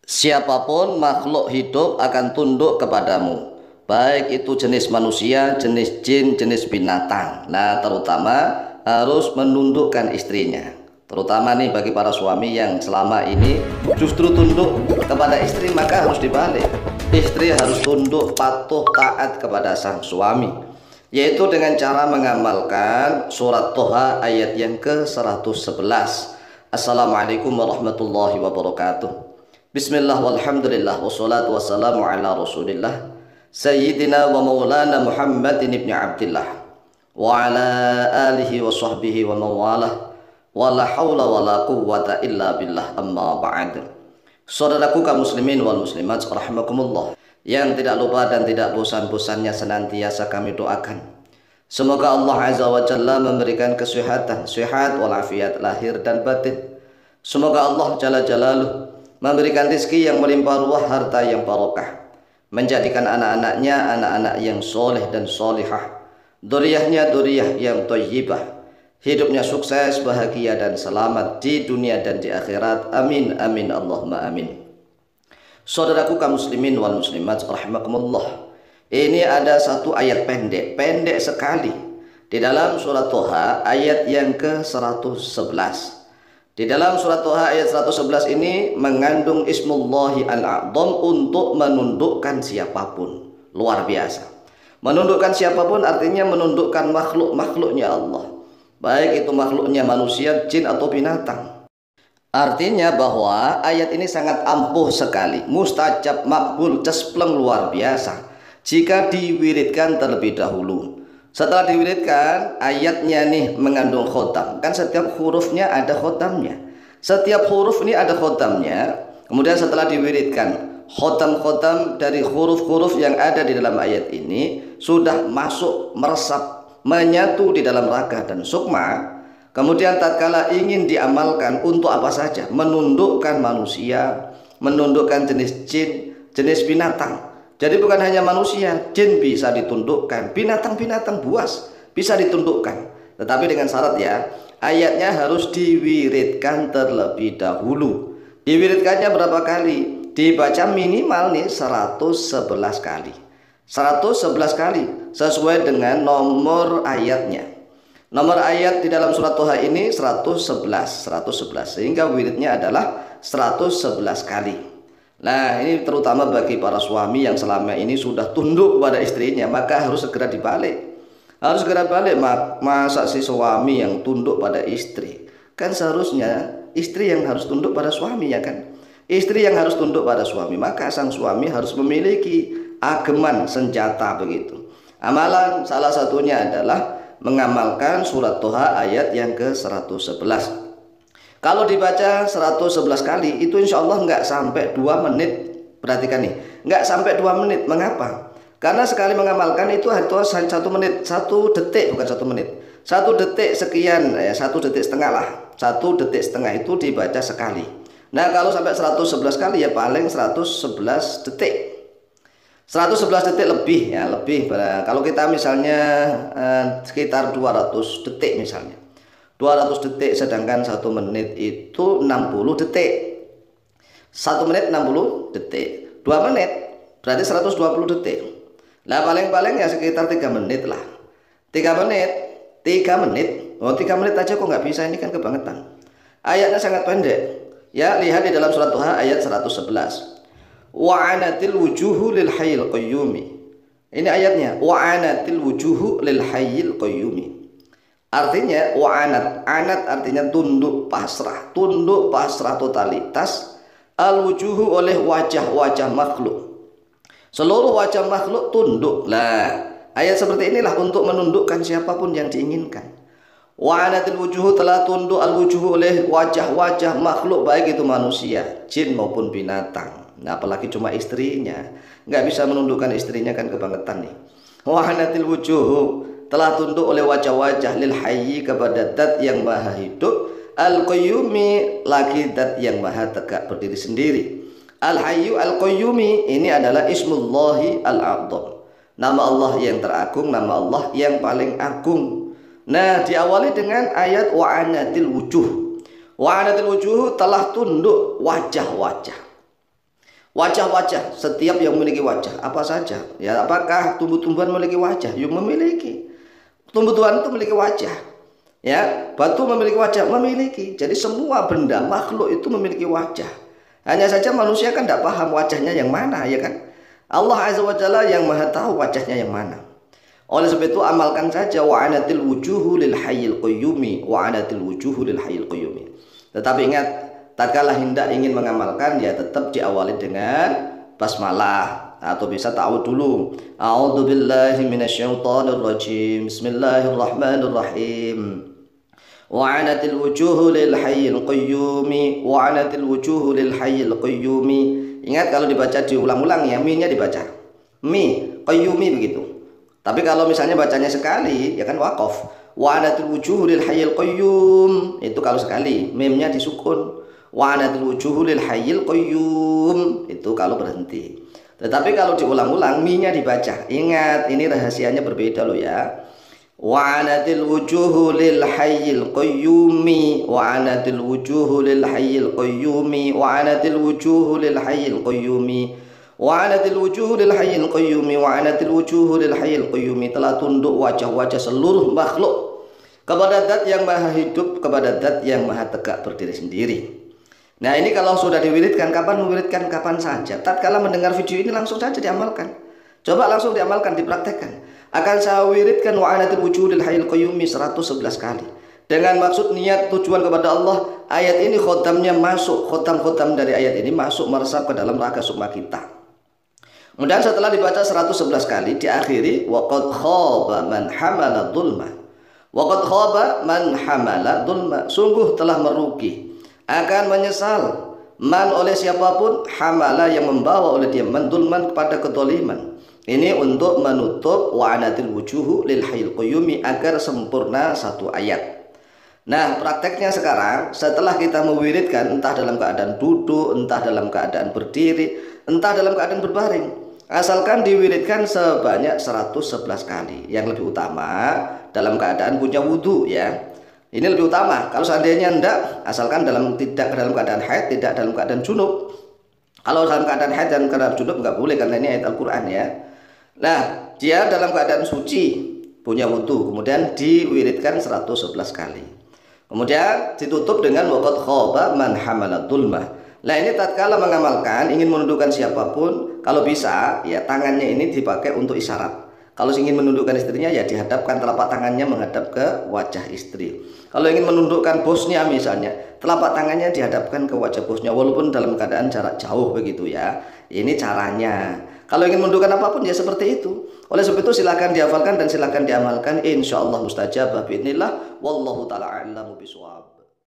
Siapapun makhluk hidup akan tunduk kepadamu, baik itu jenis manusia, jenis jin, jenis binatang. Nah, terutama harus menundukkan istrinya. Terutama nih bagi para suami yang selama ini justru tunduk kepada istri, maka harus dibalik. Istri harus tunduk, patuh, taat kepada sang suami, yaitu dengan cara mengamalkan surat Toha ayat yang ke-111. Assalamualaikum warahmatullahi wabarakatuh. Bismillah walhamdulillah wassalatu wassalamu ala rasulillah Sayyidina wa maulana Muhammadin ibn Abdillah wa ala alihi wa sahbihi wa mawalah wa la hawla wa la quwwata illa billah, amma ba'd. Saudaraku kaum muslimin wal muslimat rahimakumullah, yang tidak lupa dan tidak bosan-bosannya senantiasa kami doakan, semoga Allah azza wa jalla memberikan kesehatan, sehat walafiat lahir dan batin. Semoga Allah jalla jalaluh memberikan rezeki yang melimpah ruah, harta yang barokah, menjadikan anak-anaknya anak-anak yang soleh dan solihah, duriyahnya duriyah yang thayyibah, hidupnya sukses, bahagia dan selamat di dunia dan di akhirat. Amin amin Allahumma amin. Saudaraku kaum muslimin wal muslimat rahimakumullah, ini ada satu ayat pendek sekali di dalam surat Toha ayat yang ke-111. Di dalam surat Toha ayat 111 ini mengandung ismullahi al-a'zam untuk menundukkan siapapun. Luar biasa. Menundukkan siapapun artinya menundukkan makhluk-makhluknya Allah, baik itu makhluknya manusia, jin atau binatang. Artinya bahwa ayat ini sangat ampuh sekali, mustajab, makbul, cespleng, luar biasa jika diwiridkan terlebih dahulu. Setelah diwiridkan, ayatnya nih mengandung khotam. Kan setiap hurufnya ada khotamnya. Setiap huruf ini ada khotamnya. Kemudian setelah diwiridkan, khotam-khotam dari huruf-huruf yang ada di dalam ayat ini sudah masuk, meresap, menyatu di dalam raga dan sukma. Kemudian tatkala ingin diamalkan untuk apa saja, menundukkan manusia, menundukkan jenis jin, jenis binatang. Jadi bukan hanya manusia, jin bisa ditundukkan, binatang-binatang buas bisa ditundukkan. Tetapi dengan syarat ya, ayatnya harus diwiridkan terlebih dahulu. Diwiridkannya berapa kali? Dibaca minimal nih 111 kali. 111 kali sesuai dengan nomor ayatnya. Nomor ayat di dalam surat Toha ini 111, sehingga wiridnya adalah 111 kali. Nah, ini terutama bagi para suami yang selama ini sudah tunduk kepada istrinya, maka harus segera dibalik. Harus segera balik. Masa si suami yang tunduk pada istri? Kan seharusnya istri yang harus tunduk pada suami, ya kan? Istri yang harus tunduk pada suami, maka sang suami harus memiliki ageman, senjata begitu. Amalan salah satunya adalah mengamalkan surat Toha ayat yang ke-111. Kalau dibaca 111 kali itu insya Allah nggak sampai 2 menit. Perhatikan nih, nggak sampai 2 menit. Mengapa? Karena sekali mengamalkan itu harus 1 menit, 1 detik, bukan 1 menit, 1 detik sekian, 1 detik setengah lah. 1 detik setengah itu dibaca sekali. Nah, kalau sampai 111 kali ya paling 111 detik. 111 detik lebih ya, lebih. Kalau kita misalnya sekitar 200 detik misalnya, 200 detik, sedangkan 1 menit itu 60 detik. 1 menit 60 detik, 2 menit berarti 120 detik. Nah, paling-paling ya sekitar 3 menit lah. 3 menit, 3 menit. Oh, 3 menit aja kok nggak bisa, ini kan kebangetan. Ayatnya sangat pendek. Ya, lihat di dalam surat Toha ayat 111. Wa'anatil wujuhu lil hayyil qayyumi. Ini ayatnya, wa'anatil wujuhu lil hayyil qayyumi. Artinya wa'anat, anat artinya tunduk pasrah totalitas, al-wujuhu oleh wajah-wajah makhluk. Seluruh wajah makhluk tunduk. Lah, ayat seperti inilah untuk menundukkan siapapun yang diinginkan. Wa'anatil wujuhu, telah tunduk al-wujuhu oleh wajah-wajah makhluk, baik itu manusia, jin maupun binatang. Nah, apalagi cuma istrinya, nggak bisa menundukkan istrinya, kan kebangetan nih. Wa'anatil wujuhu, telah tunduk oleh wajah-wajah lil hayyi, kepada zat yang maha hidup, al qayyumi, lagi zat yang maha tegak berdiri sendiri. Al hayyu al qayyumi ini adalah ismullahi al a'zam, nama Allah yang teragung, nama Allah yang paling agung. Nah, diawali dengan ayat wa'anatil wujuh. Wa'anatil wujuh, telah tunduk wajah-wajah. Wajah-wajah, setiap yang memiliki wajah apa saja, ya apakah tumbuh-tumbuhan memiliki wajah? Yang memiliki. Tumbuh-tumbuhan itu memiliki wajah. Ya, batu memiliki wajah, memiliki. Jadi semua benda makhluk itu memiliki wajah. Hanya saja manusia kan tidak paham wajahnya yang mana, ya kan? Allah Azza wa Jalla yang Maha tahu wajahnya yang mana. Oleh sebab itu amalkan saja wa'anatil wujuhu lil hayyil qayyumi, wa'anatil wujuhu lil hayyil qayyumi. Tetapi ingat, tatkala hendak ingin mengamalkan ya tetap diawali dengan basmalah atau bisa ta'awudz dulu. A'udzubillahi minasyaitonir rajim. Bismillahirrahmanirrahim. Wa'anatil wujuhu lil hayyil qayyumi, wa'anatil wujuhu lil hayyil qayyumi. Ingat kalau dibaca diulang-ulang ya, mi-nya dibaca. Mi, qayyumi begitu. Tapi kalau misalnya bacanya sekali ya kan waqaf. Wa'anatil wujuhu lil hayyil qayyum, itu kalau sekali, mimnya disukun. Wa'anatil wujuhu lil hayyil qayyum, itu kalau berhenti. Tetapi kalau diulang-ulang mi-nya dibaca. Ingat, ini rahasianya berbeda loh ya. Wa'anatil wujuhu lil hayyil qayyumi, wa'anatil wujuhu lil hayyil qayyumi, wa'anatil wujuhu lil hayyil qayyumi, wa'anatil wujuhu lil hayyil qayyumi, wa'anatil wujuhu lil hayyil qayyumi. Telah tunduk wajah-wajah seluruh makhluk kepada Zat yang maha hidup, kepada Zat yang maha tegak berdiri sendiri. Nah ini kalau sudah diwiridkan, kapan mewiridkan? Kapan saja. Tatkala mendengar video ini langsung saja diamalkan. Coba langsung diamalkan, dipraktekkan. Akan saya wiridkan wa'anatil wujuhil hayyil qayyumi 111 kali. Dengan maksud niat tujuan kepada Allah, ayat ini khotamnya masuk, khotam-khotam dari ayat ini masuk meresap ke dalam raga sukma kita. Kemudian setelah dibaca 111 kali, diakhiri waqad khaba man hamala dzulma. Waqad khaba man hamala dzulma. Sungguh telah merugi, akan menyesal man oleh siapapun hamala yang membawa oleh dia mendulman kepada kedoliman. Ini untuk menutup wa'anatil wujuhu lil hayyil qayyumi agar sempurna satu ayat. Nah prakteknya sekarang setelah kita mewiridkan entah dalam keadaan duduk, entah dalam keadaan berdiri, entah dalam keadaan berbaring, asalkan diwiridkan sebanyak 111 kali. Yang lebih utama dalam keadaan punya wudhu ya. Ini lebih utama. Kalau seandainya tidak, asalkan tidak dalam keadaan haid, tidak dalam keadaan junub. Kalau dalam keadaan haid dan keadaan junub nggak boleh karena ini ayat Al-Quran ya. Nah, dia dalam keadaan suci, punya wudhu, kemudian diwiridkan 111 kali. Kemudian ditutup dengan waqad khaba man hamalat dzulma. Nah, ini tatkala mengamalkan, ingin menundukkan siapapun, kalau bisa, ya tangannya ini dipakai untuk isyarat. Kalau ingin menundukkan istrinya, ya dihadapkan telapak tangannya menghadap ke wajah istri. Kalau ingin menundukkan bosnya misalnya, telapak tangannya dihadapkan ke wajah bosnya, walaupun dalam keadaan jarak jauh begitu ya. Ini caranya. Kalau ingin menundukkan apapun ya seperti itu. Oleh sebab itu silakan dihafalkan dan silakan diamalkan. Insyaallah mustajabah biidznillah. Wallahu taala a'lamu bishawab.